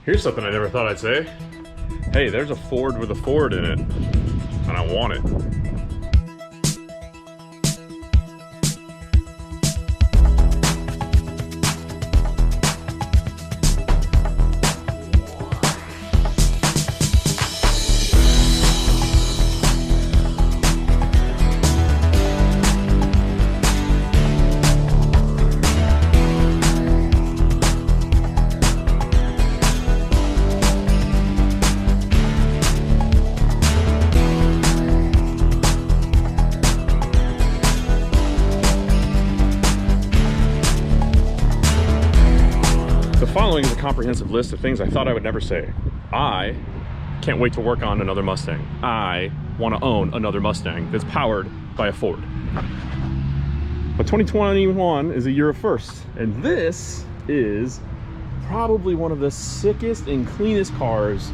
Here's something I never thought I'd say. Hey, there's a Ford with a Ford in it, and I want it. The following is a comprehensive list of things I thought I would never say. I can't wait to work on another Mustang. I want to own another Mustang that's powered by a Ford. But 2021 is a year of firsts, and this is probably one of the sickest and cleanest cars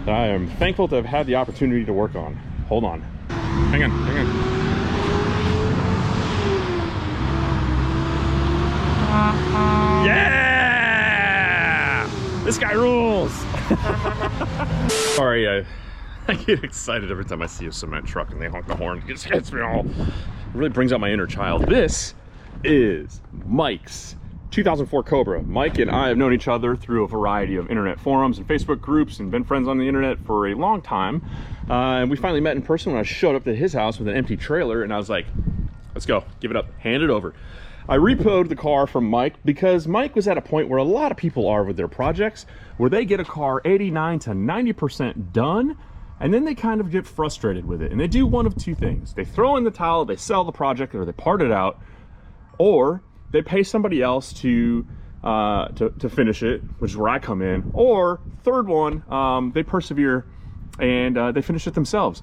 that I am thankful to have had the opportunity to work on. Hold on. Hang on, hang on. Yeah! This guy rules! Sorry, I get excited every time I see a cement truck and they honk the horn. It just gets me all. It really brings out my inner child. This is Mike's 2004 Cobra. Mike and I have known each other through a variety of internet forums and Facebook groups and been friends on the internet for a long time. And we finally met in person when I showed up to his house with an empty trailer, and I was like, let's go, give it up, hand it over. I repoed the car from Mike because Mike was at a point where a lot of people are with their projects, where they get a car 89 to 90% done, and then they kind of get frustrated with it. And they do one of two things. They throw in the towel, they sell the project, or they part it out, or they pay somebody else to finish it, which is where I come in. Or third one, they persevere and they finish it themselves.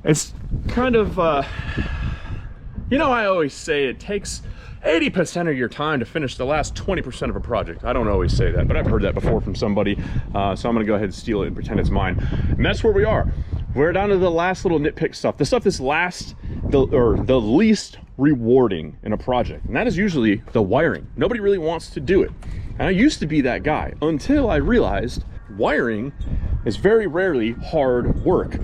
It's kind of, you know, I always say it takes 80% of your time to finish the last 20% of a project. I don't always say that, but I've heard that before from somebody. So I'm gonna go ahead and steal it and pretend it's mine. And that's where we are. We're down to the last little nitpick stuff. The stuff that's the least rewarding in a project. And that is usually the wiring. Nobody really wants to do it. And I used to be that guy until I realized wiring is very rarely hard work.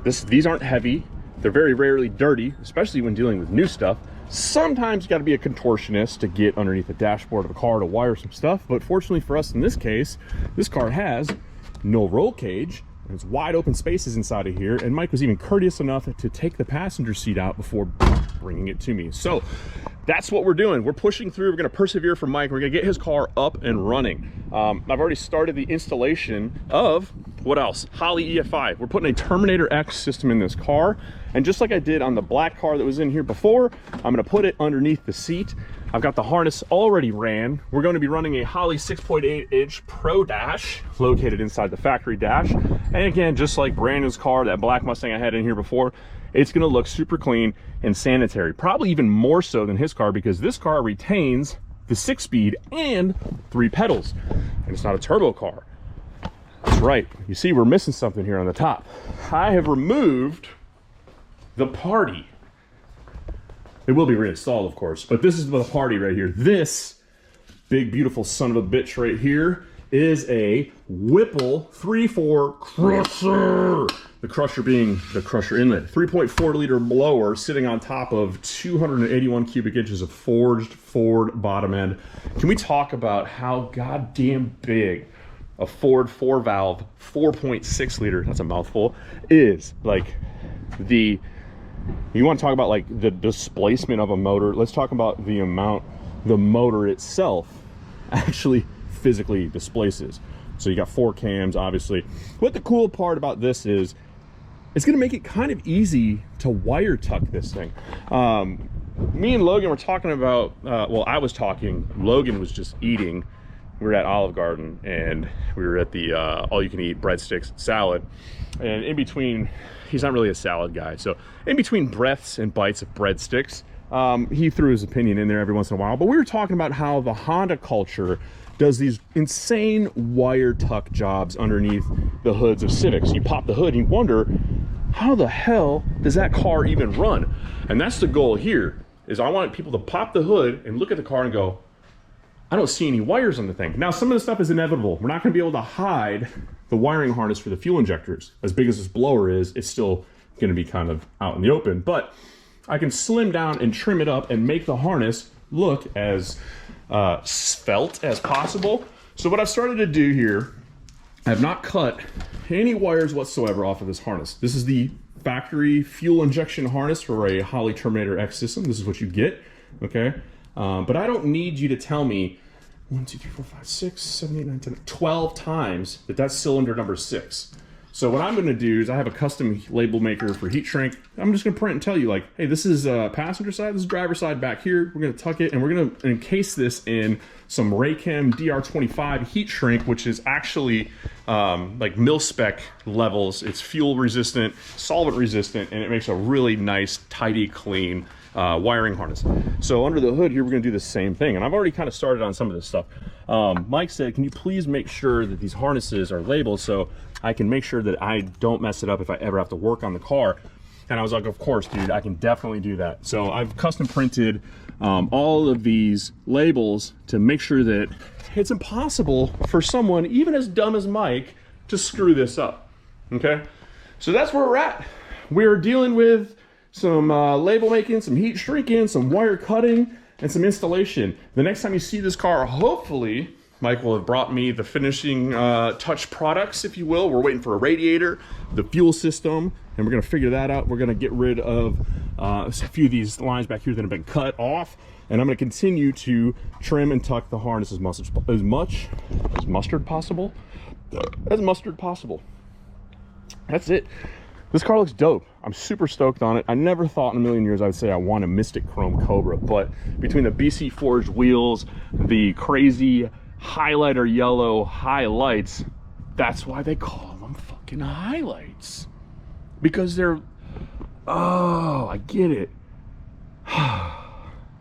These aren't heavy. They're very rarely dirty, especially when dealing with new stuff. Sometimes you got to be a contortionist to get underneath the dashboard of a car to wire some stuff. But fortunately for us in this case, this car has no roll cage. There's wide open spaces inside of here. And Mike was even courteous enough to take the passenger seat out before bringing it to me. So that's what we're doing. We're pushing through. We're going to persevere for Mike. We're going to get his car up and running. I've already started the installation of, what else? Holley EFI. We're putting a Terminator X system in this car. And just like I did on the black car that was in here before, I'm going to put it underneath the seat. I've got the harness already ran. We're going to be running a Holley 6.8-inch Pro Dash located inside the factory dash. And again, just like Brandon's car, that black Mustang I had in here before, it's going to look super clean and sanitary. Probably even more so than his car, because this car retains the 6-speed and 3 pedals. And it's not a turbo car. That's right. You see, we're missing something here on the top. I have removed the party. It will be reinstalled, of course, but this is the party right here. This big, beautiful son of a bitch right here is a Whipple 3.4 Crusher. The Crusher being the Crusher inlet. 3.4 liter blower sitting on top of 281 cubic inches of forged Ford bottom end. Can we talk about how goddamn big a Ford 4-valve 4.6 liter, that's a mouthful, is? Like, you want to talk about like the displacement of a motor. Let's talk about the amount the motor itself actually physically displaces. So you got 4 cams, obviously. What the cool part about this is, it's going to make it kind of easy to wire tuck this thing. Me and Logan were talking about, well, I was talking, Logan was just eating. We were at Olive Garden and we were at the all-you-can-eat breadsticks salad. And in between, he's not really a salad guy, so in between breaths and bites of breadsticks, he threw his opinion in there every once in a while. But we were talking about how the Honda culture does these insane wire tuck jobs underneath the hoods of Civics. You pop the hood and you wonder, how the hell does that car even run? And that's the goal here, is I want people to pop the hood and look at the car and go, I don't see any wires on the thing. Now, some of the stuff is inevitable. We're not gonna be able to hide the wiring harness for the fuel injectors. As big as this blower is, it's still gonna be kind of out in the open, but I can slim down and trim it up and make the harness look as svelte as possible. So what I've started to do here, I have not cut any wires whatsoever off of this harness. This is the factory fuel injection harness for a Holley Terminator X system. This is what you get, okay? But I don't need you to tell me 1, 2, 3, 4, 5, 6, 7, 8, 9, 10, 12 times that that's cylinder number 6. So what I'm gonna do is I have a custom label maker for heat shrink. I'm just gonna print and tell you like, hey, this is passenger side, this is driver side back here. We're gonna tuck it and we're gonna encase this in some Raychem DR25 heat shrink, which is actually like mil-spec levels. It's fuel resistant, solvent resistant, and it makes a really nice, tidy, clean wiring harness. So under the hood here, we're gonna do the same thing. And I've already kind of started on some of this stuff. Mike said, can you please make sure that these harnesses are labeled so I can make sure that I don't mess it up if I ever have to work on the car. And I was like, of course, dude, I can definitely do that. So I've custom printed all of these labels to make sure that it's impossible for someone, even as dumb as Mike, to screw this up, okay? So that's where we're at. We're dealing with some label making, some heat shrinking, some wire cutting, and some installation. The next time you see this car, hopefully, Mike will have brought me the finishing touch products, if you will. We're waiting for a radiator, the fuel system, and we're gonna figure that out. We're gonna get rid of a few of these lines back here that have been cut off, and I'm gonna continue to trim and tuck the harness as much as mustard possible. That's it. This car looks dope. I'm super stoked on it. I never thought in a million years I would say I want a Mystic Chrome Cobra, but between the BC forged wheels, the crazy highlighter yellow highlights, that's why they call them fucking highlights, because they're, oh, I get it.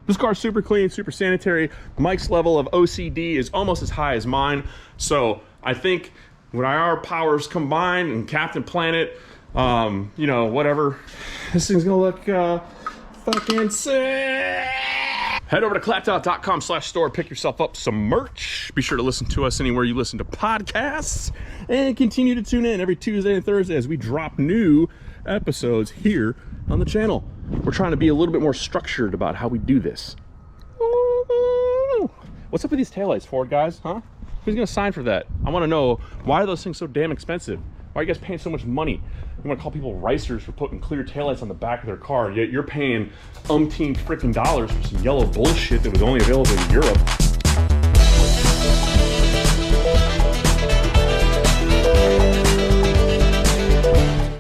This car's super clean, super sanitary. Mike's level of OCD is almost as high as mine, so I think when our powers combine and Captain Planet, you know, whatever, this thing's gonna look fucking sick. Head over to claptout.com/store, pick yourself up some merch. Be sure to listen to us anywhere you listen to podcasts, and continue to tune in every Tuesday and Thursday as we drop new episodes here on the channel. We're trying to be a little bit more structured about how we do this. What's up with these taillights, Ford guys, huh? Who's gonna sign for that? I wanna know, why are those things so damn expensive? Why are you guys paying so much money? You want to call people ricers for putting clear taillights on the back of their car, yet you're paying umpteen freaking dollars for some yellow bullshit that was only available in Europe.